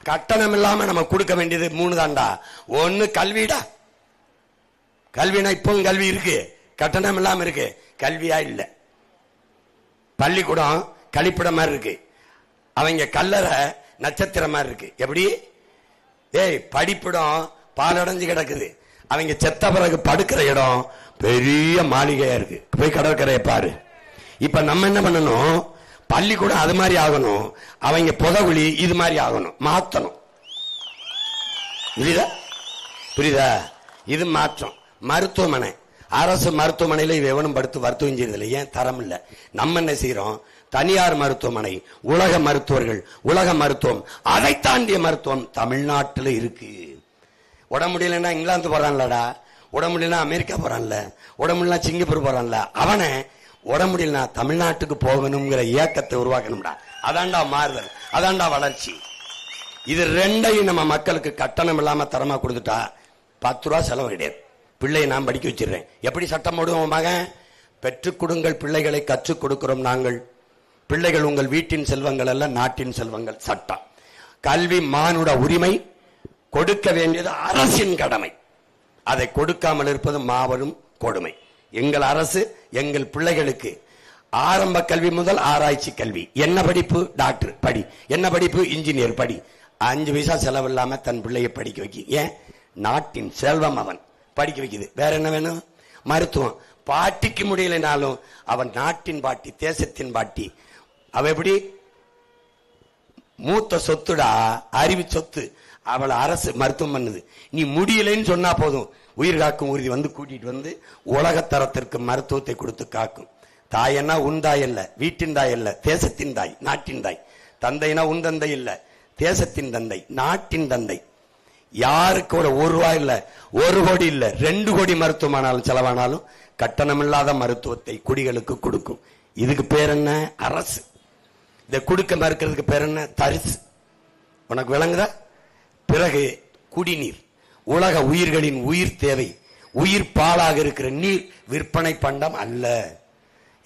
கட்டணம் இல்லாம நம்ம கொடுக்க வேண்டியது 3 தான்டா. ஒன்னு கல்விடா. கல்வினா இப்போ கல்வி இருக்கு, கட்டணம் இல்லாம இருக்கு. கல்வியா இல்ல. பள்ளிக்கூடம் கழிப்பிடம் மாதிரி இருக்கு. அவங்க கல்லறை நட்சத்திரம் மாதிரி இருக்கு. எப்படி? படிப்பிடம் பாலடைஞ்சு கிடக்குது. அவங்க செத்த பிறகு படுக்கிற இடம் பெரிய மாளிகையா இருக்கு. போய் கடற்கரையை பாரு. இப்ப நம்ம என்ன பண்ணணும்? பள்ளிக்கூடம் அது மாதிரி ஆகணும். அவங்க புதகுழி இது மாதிரி ஆகணும். மாத்தணும். புரியுதா? இது மாற்றம். மருத்துவமனை, அரசு மருத்துவமனையில எவனும் படுத்து மருத்துவம் செய்யறதில்லை. ஏன்? தரம் இல்ல. நம்ம என்ன செய்யறோம்? தனியார் மருத்துவமனை, உலக மருத்துவர்கள், உலக மருத்துவம், அதை தாண்டிய மருத்துவம் தமிழ்நாட்டில் இருக்கு. உடம்பு முடியலன்னா இங்கிலாந்து போறான்லடா, உடம்பு முடியலன்னா அமெரிக்கா போறான்ல, உடம்பு முடியலன்னா சிங்கப்பூர் போறான்ல, அவனை உடம்பு முடியலன்னா தமிழ்நாட்டுக்கு போகணுங்கிற இயக்கத்தை உருவாக்கணும்டா. அதான்டா மாறுதல், அதான்டா வளர்ச்சி. இது ரெண்டையும் நம்ம மக்களுக்கு கட்டணம் இல்லாம தரமா கொடுத்துட்டா 10 ரூபா செலவு கிடையாது. பிள்ளையை நான் படிக்க வச்சிடுறேன். எப்படி சட்டம் போடுவோம்? மகன் பெற்றுக் கொடுங்கள், பிள்ளைகளை கற்றுக் கொடுக்கிறோம் நாங்கள். பிள்ளைகள் உங்கள் வீட்டின் செல்வங்கள் அல்ல, நாட்டின் செல்வங்கள். சட்டம். கல்வி மானுட உரிமை. கொடுக்க வேண்டியது அரசின் கடமை. அதை கொடுக்காமல் இருப்பது மாபெரும் கொடுமை. எங்கள் அரசு எங்கள் பிள்ளைகளுக்கு ஆரம்ப கல்வி முதல் ஆராய்ச்சி கல்வி. என்ன படிப்பு? டாக்டர் படி. என்ன படிப்பு? இன்ஜினியர் படி. 5 பைசா செலவில்லாம தன் பிள்ளையை படிக்க வைக்க. ஏன்? நாட்டின் செல்வம் அவன் படிக்க வைக்குது. வேற என்ன வேணும்? மருத்துவம். பாட்டிக்கு முடியலனாலும் அவன் நாட்டின் பாட்டி, தேசத்தின் பாட்டி. அவ எப்படி? மூத்த சொத்துடா, அறிவு சொத்து. அவளை அரசு மருத்துவம் பண்ணுது. நீ முடியலைன்னு சொன்னா போதும், உயிர் காக்கும் ஊர்தி வந்து கூட்டிட்டு வந்து உலகத்தரத்திற்கு மருத்துவத்தை கொடுத்து காக்கும். தாயன்னா உன் தாய் அல்ல, வீட்டின் தாய் அல்ல, தேசத்தின் தாய், நாட்டின் தாய். தந்தைனா உன் தந்தை இல்ல, தேசத்தின் தந்தை, நாட்டின் தந்தை. யாருக்கு கூட 1 ரூபாய் இல்ல, 1 கோடி இல்ல, 2 கோடி மருத்துவமானாலும் செலவானாலும் கட்டணம் இல்லாத மருத்துவத்தை குடிகளுக்கு கொடுக்கும். இதுக்கு பேர் என்ன? அரசு. இதை கொடுக்க மறுக்கிறதுக்கு பேர் என்ன? தரிசு. உனக்கு விளங்குதா? பிறகு குடிநீர், உலக உயிர்களின் உயிர் தேவை. உயிர் பாலாக இருக்கிற நீர் விற்பனை பண்டம் அல்ல.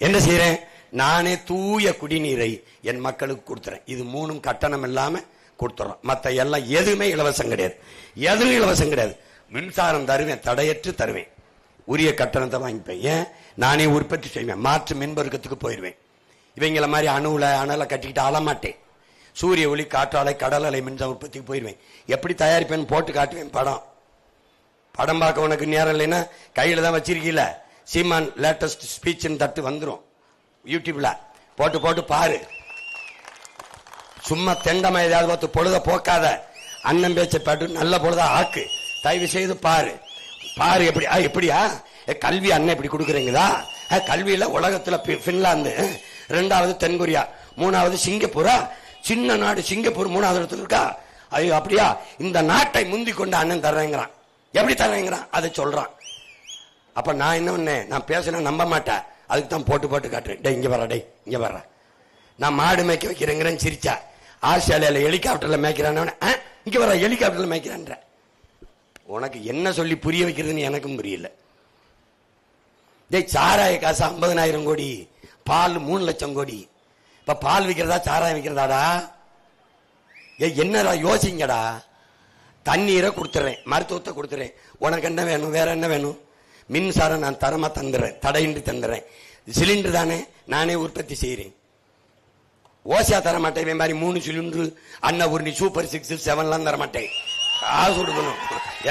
என்ன செய்யறேன்? நானே தூய குடிநீரை என் மக்களுக்கு கொடுத்துறேன். இது மூணும் கட்டணம் இல்லாம கொடுத்துறோம். மற்ற எல்லாம் எதுவுமே இலவசம் கிடையாது. எதுவும் இலவசம் கிடையாது. மின்சாரம் தருவேன், தடையற்று தருவேன், உரிய கட்டணத்தை வாங்கிப்பேன். ஏன்? நானே உற்பத்தி செய்வேன், மாற்று மின்பொருக்கத்துக்கு போயிடுவேன். இவங்கள மாதிரி அணலை கட்டிக்கிட்டு அழமாட்டேன். சூரிய ஒளி, காற்றாலை, கடல் அலை மின்சார உற்பத்திக்கு போயிடுவேன். எப்படி தயாரிப்பேன்னு போட்டு காட்டுவேன். படம் பார்க்க உனக்கு நேரம் இல்லைன்னா கையில தான் வச்சிருக்கீல, சீமான் லேட்டஸ்ட் ஸ்பீச் தட்டு வந்துடும். யூடியூப்ல போட்டு பாரு. சும்மா தெண்டமா ஏதாவது பார்த்து பொழுத போக்காத. அண்ணன் பேச்ச பாட்டு நல்ல பொழுதா ஆக்கு. தயவு செய்து பாரு. எப்படியா கல்வி அண்ணன் இப்படி கொடுக்குறீங்களா? கல்வியில உலகத்துல பின்லாந்து, 2வது தென்கொரியா, 3வது சிங்கப்பூரா? சின்ன நாடு சிங்கப்பூர் 3வது இடத்துல இருக்கா? ஐயோ அப்படியா? இந்த நாட்டை முந்தி கொண்டு அண்ணன் தர்றேங்கிறான். எப்படி தர்றேங்கிறான் அதை சொல்றான். அப்ப நான் என்ன பண்ணேன்? நான் பேசினா நம்ப மாட்டேன். அதுக்கு தான் போட்டு காட்டுறேன். டே இங்க வர நான் மாடு மேய்க்க வைக்கிறேங்கிறேன்னு சிரிச்சா. ஆஸ்திரேலியால ஹெலிகாப்டர்ல மேய்க்கிறான். இங்க வர ஹெலிகாப்டர்ல மேய்க்கிறான்ற. உனக்கு என்ன சொல்லி புரிய வைக்கிறதுன்னு எனக்கும் புரியல. சாராய காசு 50,000 கோடி, பால் 3 லட்சம் கோடி. இப்ப பால் விற்கிறதா சாராயம் விற்கிறதாடா? என்னடா யோசிங்கடா. தண்ணீரை கொடுத்துறேன், மருத்துவத்தை கொடுத்துறேன். உனக்கு என்ன வேணும்? வேற என்ன வேணும்? மின்சாரம் நான் தரமா தந்துறேன், தடையின்றி தந்துறேன். சிலிண்டர் தானே நானே உற்பத்தி செய்யறேன். ஓசியா தர மாட்டேன். மாதிரி 3 சிலிண்டர் அன்னபூர்ணி சூப்பர் 6, 7 தர மாட்டேன். காசு கொடுக்கணும்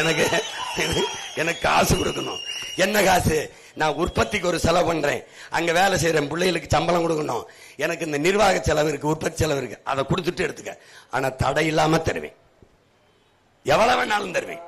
எனக்கு காசு கொடுக்கணும். என்ன காசு? நான் உற்பத்திக்கு ஒரு செலவு பண்றேன், அங்க வேலை செய்யறேன், பிள்ளைகளுக்கு சம்பளம் கொடுக்கணும். எனக்கு இந்த நிர்வாக செலவு இருக்கு, உற்பத்தி செலவு இருக்கு, அதை கொடுத்துட்டு எடுத்துக்க. ஆனா தடை இல்லாம தருவேன், எவ்வளவு வேணாலும் தருவேன்.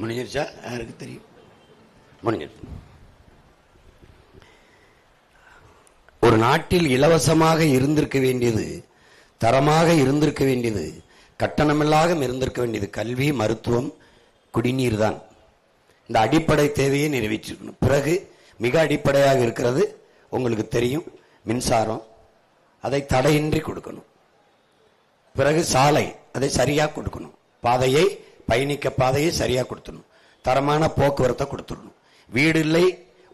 முடிஞ்சிருச்சா? யாருக்கு தெரியும்? முடிஞ்சிருச்சு. ஒரு நாட்டில் இலவசமாக இருந்திருக்க வேண்டியது, தரமாக இருந்திருக்க வேண்டியது, கட்டணமில்லாக இருந்திருக்க வேண்டியது கல்வி, மருத்துவம், குடிநீர் தான். இந்த அடிப்படை தேவையை நிறைவேற்றிருக்கணும். பிறகு மிக அடிப்படையாக இருக்கிறது உங்களுக்கு தெரியும், மின்சாரம். அதை தடையின்றி கொடுக்கணும். பிறகு சாலை, அதை சரியா கொடுக்கணும். பாதையை, பயணிக்க பாதையை சரியா கொடுத்துடணும். தரமான போக்குவரத்தை கொடுத்துடணும். வீடு இல்லை,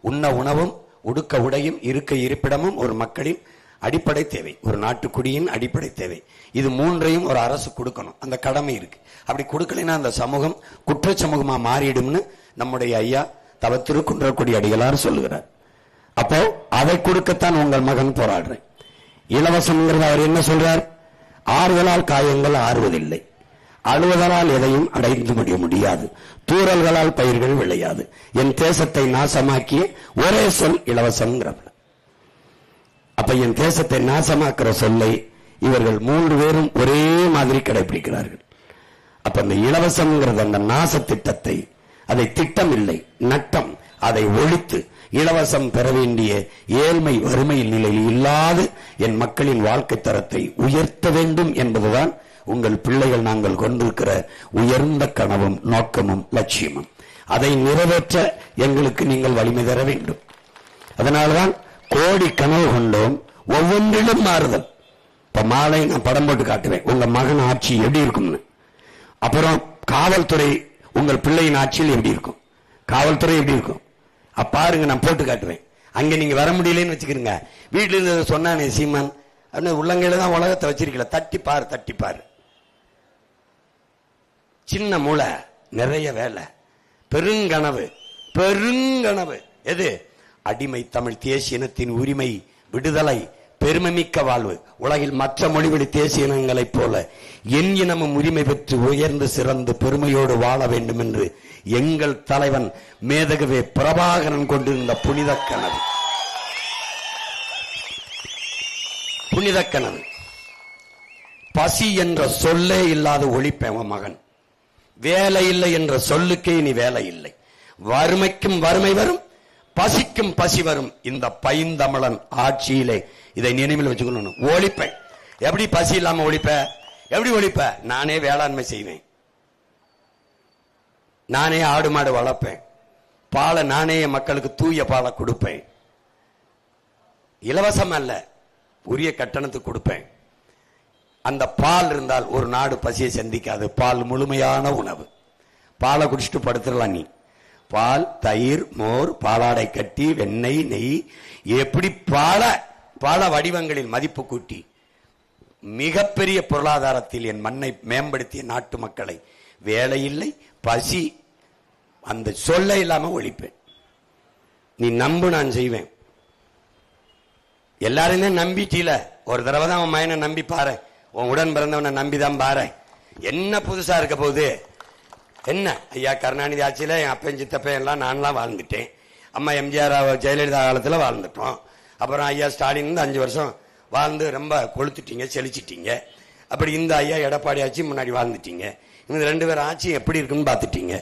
உண்ண உணவும், உடுக்க உடையும், இருக்க இருப்பிடமும் ஒரு மக்களின் அடிப்படை தேவை, ஒரு நாட்டுக்குடியின் அடிப்படை தேவை. இது மூன்றையும் ஒரு அரசு கொடுக்கணும். அந்த கடமை இருக்கு. அப்படி கொடுக்கலைன்னா அந்த சமூகம் குற்ற சமூகமா மாறிடும்னு நம்முடைய ஐயா தவ திருக்குன்றக்குடி அடிகளார் சொல்லுகிறார். அப்போ அதை கொடுக்கத்தான் உங்கள் மகன் போராடுறேன். இலவசம்ங்கிறது அவர் என்ன சொல்றார்? ஆறுதலால் காயங்கள் ஆறுவதில்லை, அழுவதலால் எதையும் அடைந்து முடியாது. தூறல்களால் பயிர்கள் விளையாது. என் தேசத்தை நாசமாக்கிய ஒரே சொல் இலவசம். அப்ப என் தேசத்தை நாசமாக்குற சொல்லை இவர்கள் 3 பேரும் ஒரே மாதிரி கடைபிடிக்கிறார்கள். அப்ப அந்த இலவசம்ங்கிறது அந்த நாச திட்டத்தை, அதை திட்டம் இல்லை நட்டம், அதை ஒழித்து இலவசம் பெற வேண்டிய ஏழ்மை வறுமை நிலையில் இல்லாது என் மக்களின் வாழ்க்கை தரத்தை உயர்த்த வேண்டும் என்பதுதான் உங்கள் பிள்ளைகள் நாங்கள் கொண்டிருக்கிற உயர்ந்த கனவும் நோக்கமும் லட்சியமும். அதை நிறைவேற்ற எங்களுக்கு நீங்கள் வலிமை தர வேண்டும். அதனால்தான் கோடி கனவு கொண்டோம், ஒவ்வொன்றிலும் மாறுதல். இப்ப மாலை நான் படம் போட்டு காட்டுவேன், உங்க மகன் ஆட்சி எப்படி இருக்கும்னு. அப்புறம் காவல்துறை உங்கள் பிள்ளையின் ஆட்சியில் எப்படி இருக்கும், காவல்துறை எப்படி இருக்கும் பாருங்க, நான் போட்டு காட்டுவேன். அங்க நீங்க வர முடியலன்னு வச்சுக்கிறீங்க, வீட்டுல இருந்து சொன்னானே சீமான் அப்படின்னு உள்ளங்கையில தான் உலகத்தை வச்சிருக்கல, தட்டிப்பாரு தட்டிப்பாரு. சின்ன மூளை, நிறைய வேலை, பெருங்கனவு பெருங்கனவு. எது? அடிமை தமிழ் தேசிய இனத்தின் உரிமை, விடுதலை, பெருமைமிக்க வாழ்வு. உலகில் மற்ற மொழிவழி தேசிய இனங்களைப் போல என் இனமும் உரிமை பெற்று உயர்ந்து சிறந்து பெருமையோடு வாழ வேண்டும் என்று எங்கள் தலைவன் மேதகவே பிரபாகரன் கொண்டிருந்த புனித கனவு. புனித கனவு. பசி என்ற சொல்லே இல்லாத ஒழிப்பேன் மகன். வேலை இல்லை என்ற சொல்லுக்கே இனி வேலை இல்லை. வறுமைக்கும் வறுமை வரும், பசிக்கும் பசி வரும். இந்த பைந்தமிழன் ஆட்சியிலே இதை நினைவில் வச்சுக்கணும். ஒழிப்பேன். எப்படி பசி இல்லாம ஒழிப்ப? எப்படி ஒழிப்ப? நானே வேளாண்மை செய்வேன், நானே ஆடு மாடு வளர்ப்பேன், பாலை நானே மக்களுக்கு தூய பாலை கொடுப்பேன். இலவசம் அல்ல, உரிய கட்டணத்துக்கு கொடுப்பேன். அந்த பால் இருந்தால் ஒரு நாடு பசியை சந்திக்காது. பால் முழுமையான உணவு. பாலை குடிச்சிட்டு படுத்துடலாம். நீ பால், தயிர், மோர், பாலாடை கட்டி, வெண்ணெய், நெய், எப்படி பல வடிவங்களில் மதிப்பு கூட்டி மிகப்பெரிய பொருளாதாரத்தில் என் மண்ணை மேம்படுத்திய நாட்டு மக்களை வேலை இல்லை, பசி, அந்த சொல்ல இல்லாம ஒழிப்பேன். நீ நம்பு, நான் செய்வேன். எல்லாருமே நம்பிட்டீல. ஒரு தடவை தான் அவன் மயனை நம்பி பாரு, உன் உடன் பிறந்தவனை நம்பிதான் பாரு. என்ன புதுசா இருக்க போகுது? என்ன ஐயா கருணாநிதி ஆட்சியில என் அப்பன் சித்தப்பன் எல்லாம் நான்லாம் வாழ்ந்துட்டேன். அம்மா எம்ஜிஆர் ஜெயலலிதா காலத்துல வாழ்ந்துட்டோம். அப்புறம் ஐயா ஸ்டாலின் 5 வருஷம் வாழ்ந்து ரொம்ப கொளுத்துட்டீங்க, செழிச்சிட்டீங்க. அப்படி இந்த ஐயா எடப்பாடி ஆட்சி முன்னாடி வாழ்ந்துட்டீங்க. இந்த 2 பேர் ஆட்சி எப்படி இருக்குன்னு பாத்துட்டீங்க.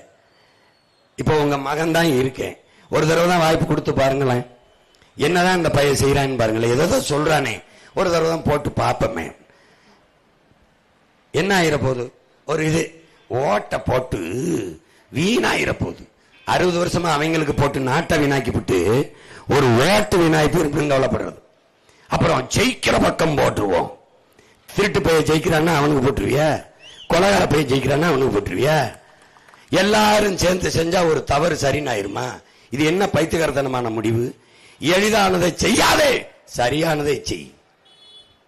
இப்போ உங்க மகன் தான் இருக்கேன், ஒரு தடவை தான் வாய்ப்பு கொடுத்து பாருங்களேன். என்னதான் இந்த பையன் செய்யறான்னு பாருங்களேன். ஏதோ சொல்றானே, ஒரு தடவை தான் போட்டு பார்ப்பமே. என்ன ஆயிர போகுது? ஒரு இது ஓட்ட போட்டு வீணாயிர போகுது. 60 வருஷமா அவங்களுக்கு போட்டு நாட்டை வீணாக்கி விட்டு ஒரு ஓட்டு வீணாய்ப்பு இருக்குன்னு கவலைப்படுறது. அப்புறம் ஜெயிக்கிற பக்கம் போட்டுருவோம். திருட்டு பைய ஜெயிக்கிறான்னா அவனுக்கு போட்டுருவியா? கொலகார பைய ஜெயிக்கிறான்னா அவனுக்கு போட்டுருவியா? எல்லாரும் சேர்ந்து செஞ்சா ஒரு தவறு சரின்னு ஆயிருமா? இது என்ன பைத்தியகாரத்தனமான முடிவு? எளிதானதை செய்யாதே, சரியானதை செய்.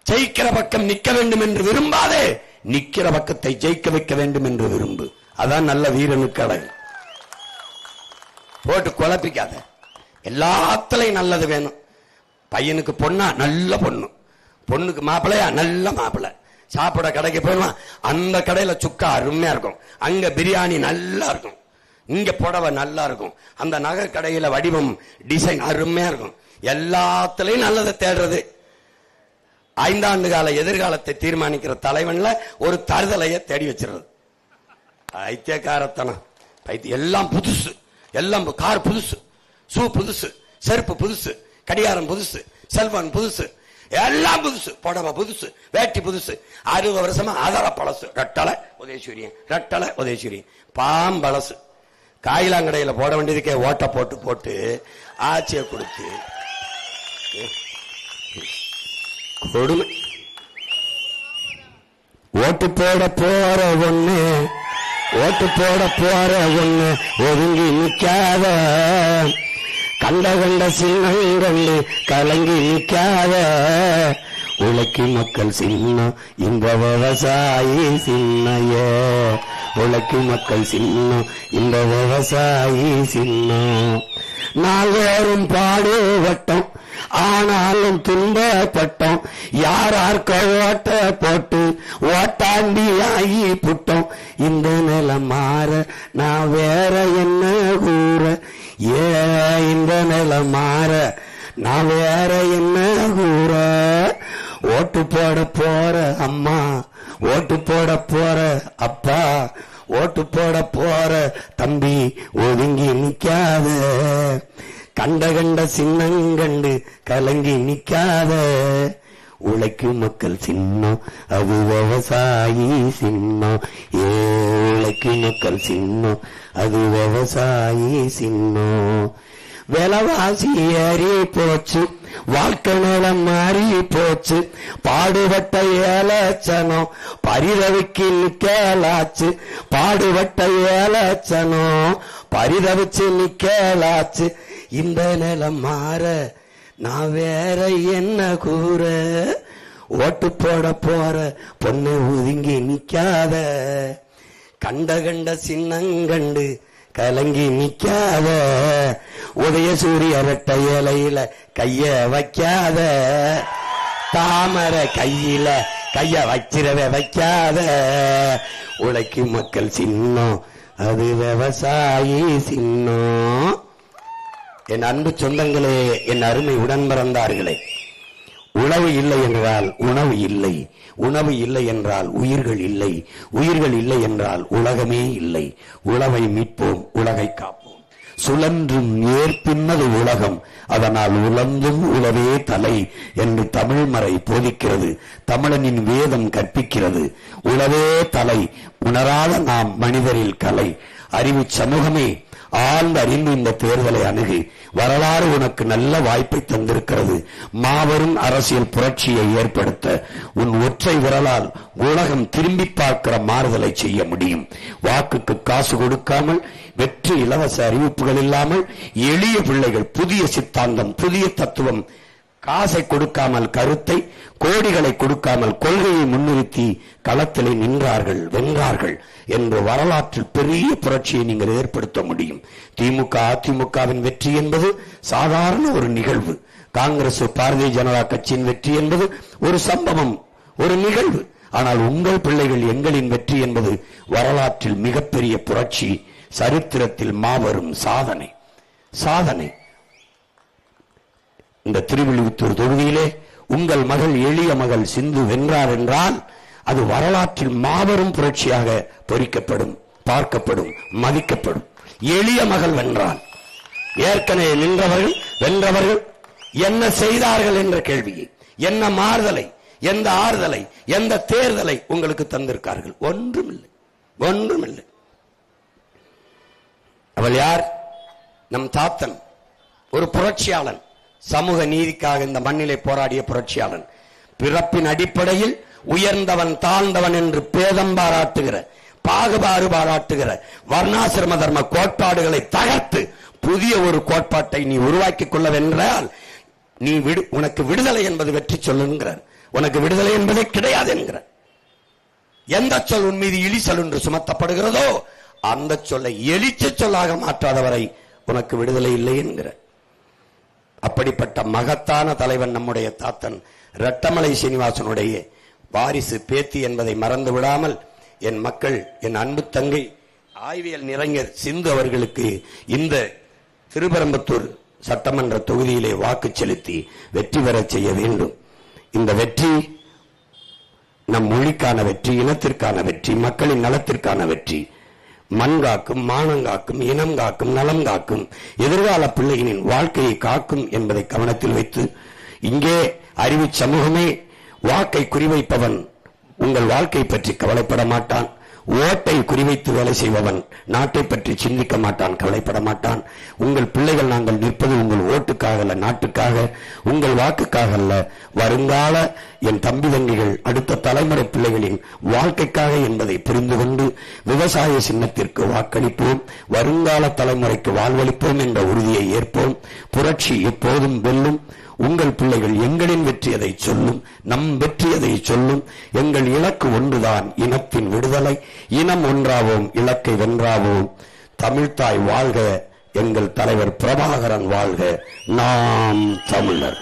ஜெயிக்கிற பக்கம் நிக்க வேண்டும் என்று விரும்பாதே, நிக்கிற பக்கத்தை ஜெயிக்க வைக்க வேண்டும் என்று விரும்பு. அதான் நல்ல வீரனுக்கு அழகு. போட்டு குழப்பிக்காத. எல்லாத்துலயும் நல்லது வேணும். பையனுக்கு பொண்ணா நல்ல பொண்ணு, பொண்ணுக்கு மாப்பிள்ளையா நல்ல மாப்பிள்ளை. சாப்பிட கடைக்கு போயிடலாம், அந்த கடையில சுக்கா அருமையா இருக்கும், அங்க பிரியாணி நல்லா இருக்கும், இங்க புடவை நல்லா இருக்கும், அந்த நகை கடையில வடிவம் டிசைன் அருமையா இருக்கும். எல்லாத்துலயும் நல்லதை தேடுறது. 5 ஆண்டு கால எதிர்காலத்தை தீர்மானிக்கிற தலைவன்ல ஒரு தருதலைய தேடி வச்சிருது. ஐத்தியக்காரத்தனம். எல்லாம் புதுசு, எல்லாம் கார் புதுசு, ஷூ புதுசு, செருப்பு புதுசு, கடிகாரம் புதுசு, செல்போன் புதுசு, எல்லாம் புதுசு, புடவை புதுசு, வேட்டி புதுசு. 60 வருஷமா ஆதார பழசு. ரெட்டலை உதயசூரியன், ரெட்டலை உதயசூரியன், பாம்பழசு. காயிலாங்கடையில போட வேண்டியதுக்கே ஓட்ட போட்டு போட்டு ஆட்சியை கொடுத்து கொடுமை. ஓட்டு போட போற ஒண்ணு, ஓட்டு போட போற ஒண்ணு ஒதுங்கி நிக்காத, கண்ட கண்ட சின்னங்கண்டு கலங்கி நிக்காத. உழைக்கும் மக்கள் சின்னம் இந்த விவசாயி சின்னைய, உழைக்கும் மக்கள் சின்னம் இந்த விவசாயி சின்னம். நாள்தோறும் பாடுபட்டோம், ஆனாலும் துன்பப்பட்டோம், யாரார்க்க ஓட்ட போட்டு ஓட்டாண்டி ஆகி புட்டோம். இந்த நிலம் மாற நான் வேற என்ன கூற, இந்த நிலம் மாற நான் வேற என்ன கூற. ஓட்டு போட போற அம்மா, ஓட்டு போட போற அப்பா, ஓட்டு போட போற தம்பி, ஒதுங்கி நிக்காத. கண்ட கண்ட சின்னங்கண்டு கலங்கி நிக்காத. உழைக்கும் மக்கள் சின்னம், அது விவசாயி சின்னம். உழைக்கும் மக்கள் சின்னம், அது விவசாயி சின்னம். விலவாசி ஏறி போச்சு, வாழ்க்கை நிலம் மாறி போச்சு. பாடுபட்ட ஏலச்சனம் பரிதவிக்கு நிக்கலாச்சு, பாடுபட்ட ஏலச்சனம் பரிதவிச்சு நிக்கலாச்சு. இந்த நிலம் மாற நான் வேற என்ன கூற, ஓட்டு போட போற பொண்ணு ஒதுங்கி நிக்காத. கண்ட கண்ட சின்னங்கண்டு கலங்கி நிக்காத. உதய சூரிய ரெட்ட இலையில கைய வைக்காத, தாமரை கையில கைய வச்சிரவே வைக்காத. உழைக்கும் மக்கள் சின்னம், அது விவசாயி சின்னம். என் அன்பு சொந்தங்களே, என் அருமை உடன் பிறந்தார்களே, உணவு இல்லை என்றால் உணவு இல்லை, உணவு இல்லை என்றால் உயிர்கள் இல்லை, உயிர்கள் இல்லை என்றால் உலகமே இல்லை. உழவை மீட்போம், உலகை காப்போம். சுழன்றும் ஏற்பின்னது உலகம், அதனால் உழந்தும் உழவே தலை என்று தமிழ் மறை போதிக்கிறது, தமிழனின் வேதம் கற்பிக்கிறது. உழவே தலை, உணராத நாம் மனிதரில் கலை. அறிவு சமூகமே, ஆழ்ந்து அறிந்து இந்த தேர்தலை அணுகி, வரலாறு உனக்கு நல்ல வாய்ப்பை தந்திருக்கிறது. மாபெரும் அரசியல் புரட்சியை ஏற்படுத்த உன் ஒற்றை விரலால் உலகம் திரும்பி பார்க்கிற மாறுதலை செய்ய முடியும். வாக்குக்கு காசு கொடுக்காமல், வெற்றி இலவச அறிவிப்புகள் இல்லாமல், எளிய பிள்ளைகள் புதிய சித்தாந்தம், புதிய தத்துவம், காசை கொடுக்காமல் கருத்தை, கோடிகளை கொடுக்காமல் கொள்கையை முன்னிறுத்தி களத்திலே நின்றார்கள், வென்றார்கள் என்று வரலாற்றில் பெரிய புரட்சியை நீங்கள் ஏற்படுத்த முடியும். திமுக அதிமுகவின் வெற்றி என்பது சாதாரண ஒரு நிகழ்வு. காங்கிரஸ் பாரதிய ஜனதா கட்சியின் வெற்றி என்பது ஒரு சம்பவம், ஒரு நிகழ்வு. ஆனால் உங்கள் பிள்ளைகள் எங்களின் வெற்றி என்பது வரலாற்றில் மிகப்பெரிய புரட்சி, சரித்திரத்தில் மாபெரும் சாதனை. சாதனை. இந்த திருவில்லிபுத்தூர் தொகுதியிலே உங்கள் மகள், எளிய மகள் சிந்து வென்றார் என்றால் அது வரலாற்றில் மாபெரும் புரட்சியாக பொறிக்கப்படும், பார்க்கப்படும், மதிக்கப்படும். எளிய மகள் வென்றால், ஏற்கனவே நின்றவர்கள், வென்றவர்கள் என்ன செய்தார்கள் என்ற கேள்வியை, என்ன மாறுதலை, எந்த ஆறுதலை, எந்த தேர்தலை உங்களுக்கு தந்திருக்கார்கள்? ஒன்றுமில்லை, ஒன்றுமில்லை. அவள் யார்? நம் தாத்தன், ஒரு புரட்சியாளன், சமூக நீதிக்காக இந்த மண்ணிலே போராடிய புரட்சியாளன். பிறப்பின் அடிப்படையில் உயர்ந்தவன் தாழ்ந்தவன் என்று பேதம் பாராட்டுகிற, பாகுபாடு பாராட்டுகிற வர்ணாசிரம தர்ம கோட்பாடுகளை தகர்த்து புதிய ஒரு கோட்பாட்டை நீ உருவாக்கிக் கொள்ளவென்றால், நீ உனக்கு விடுதலை என்பது வெற்றி சொல்லுங்கிறார். உனக்கு விடுதலை என்பதே கிடையாது என்கிறார். எந்த சொல் உன் மீது இழி சொல் என்று சுமத்தப்படுகிறதோ அந்த சொல்லை எழுச்சி சொல்லாக மாற்றாதவரை உனக்கு விடுதலை இல்லை என்கிறார். அப்படிப்பட்ட மகத்தான தலைவன் நம்முடைய தாத்தன் ரெட்டமலை சீனிவாசனுடைய வாரிசு, பேத்தி என்பதை மறந்து விடாமல், என் மக்கள், என் அன்பு தங்கை ஆய்வியல் நிறைஞர் சிந்து அவர்களுக்கு இந்த திருப்பரம்பத்தூர் சட்டமன்ற தொகுதியிலே வாக்கு செலுத்தி வெற்றி பெற செய்ய வேண்டும். இந்த வெற்றி நம் மொழிக்கான வெற்றி, இனத்திற்கான வெற்றி, மக்களின் நலத்திற்கான வெற்றி. மண் காக்கும், மானம் காக்கும், இனம் காக்கும், நலம் காக்கும், எதிர்கால பிள்ளைகளின் வாழ்க்கையை காக்கும் என்பதை கவனத்தில் வைத்து, இங்கே அறிவு சமூகமே, வாக்கை குறிவைப்பவன் உங்கள் வாழ்க்கை பற்றி கவலைப்பட மாட்டான். ஓட்டை குறிவைத்து வேலை செய்பவன் நாட்டை பற்றி சிந்திக்க மாட்டான், கவலைப்பட மாட்டான். உங்கள் பிள்ளைகள் நாங்கள் நிற்பது உங்கள் ஓட்டுக்காக அல்ல, நாட்டுக்காக, உங்கள் வாக்குக்காக அல்ல. வருங்கால என் தம்பி தங்கிகள், அடுத்த தலைமுறை பிள்ளைகளின் வாழ்க்கைக்காக என்பதை புரிந்து கொண்டு விவசாய சின்னத்திற்கு வாக்களிப்போம், வருங்கால தலைமுறைக்கு வாழ்வளிப்போம் என்ற உறுதியை ஏற்போம். புரட்சி எப்போதும் வெல்லும். உங்கள் பிள்ளைகள் எங்களின் வெற்றியதை சொல்லும், நம் வெற்றியதை சொல்லும். எங்கள் இலக்கு ஒன்றுதான், இனத்தின் விடுதலை. இனம் ஒன்றாவோம், இலக்கை வென்றாவோம். தமிழ்தாய் வாழ்க, எங்கள் தலைவர் பிரபாகரன் வாழ்க. நாம் தமிழர்.